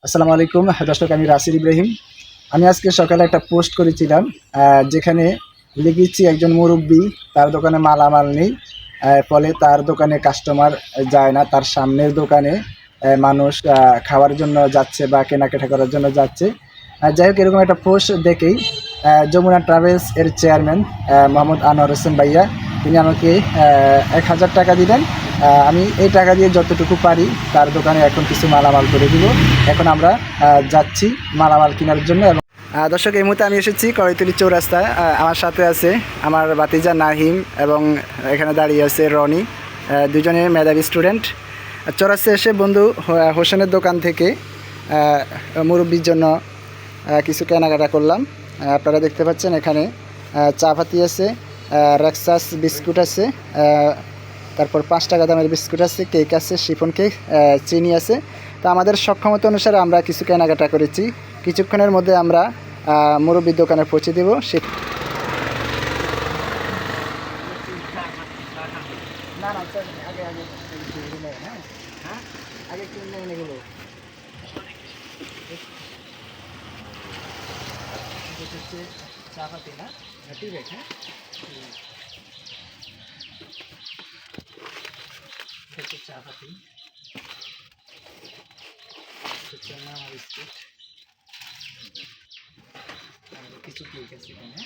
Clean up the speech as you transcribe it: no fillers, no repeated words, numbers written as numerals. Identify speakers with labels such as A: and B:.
A: আসসালামু আলাইকুম দর্শক, আমি রাসির ইব্রাহিম। আমি আজকে সকালে একটা পোস্ট করেছিলাম, যেখানে লিখেছি একজন মুরব্বী, তার দোকানে মালামাল নেই, ফলে তার দোকানে কাস্টমার যায় না। তার সামনের দোকানে মানুষ খাওয়ার জন্য যাচ্ছে বা কেনাকাটা করার জন্য যাচ্ছে। যাই হোক, এরকম একটা পোস্ট দেখেই যমুনা ট্রাভেলস এর চেয়ারম্যান মোহাম্মদ আনোয়ার হোসেন ভাইয়া, তিনি আমাকে 1000 টাকা দিলেন। আমি এই টাকা দিয়ে যতটুকু পারি তার দোকানে এখন কিছু মালামাল করে দিব। এখন আমরা যাচ্ছি মালামাল কেনার জন্য। এবং দর্শক, এই মুহূর্তে আমি এসেছি কড়াইতলি চৌরাস্তায়। আমার সাথে আছে আমার ভাতিজা নাহিম এবং এখানে দাঁড়িয়ে আছে রনি, দুজনে মেধাবী স্টুডেন্ট। চৌরাস্তায় এসে বন্ধু হোসেনের দোকান থেকে মুরব্বির জন্য কিছু কেনাকাটা করলাম। আপনারা দেখতে পাচ্ছেন এখানে চা পাতি আছে, রেক্সাস বিস্কুট আছে, তারপর 5 টাকা দামের বিস্কুট আছে, কেক আছে, শিফন কেক, চিনি আছে। তো আমাদের সক্ষমতা অনুসারে আমরা কিছু কেনাকাটা করেছি। কিছুক্ষণের মধ্যে আমরা মুরব্বির দোকানে পৌঁছে দেব। চা পাতি না, ঠিক আছে। চা পাতি বিস্কুট, কিছু কেক আছে এখানে।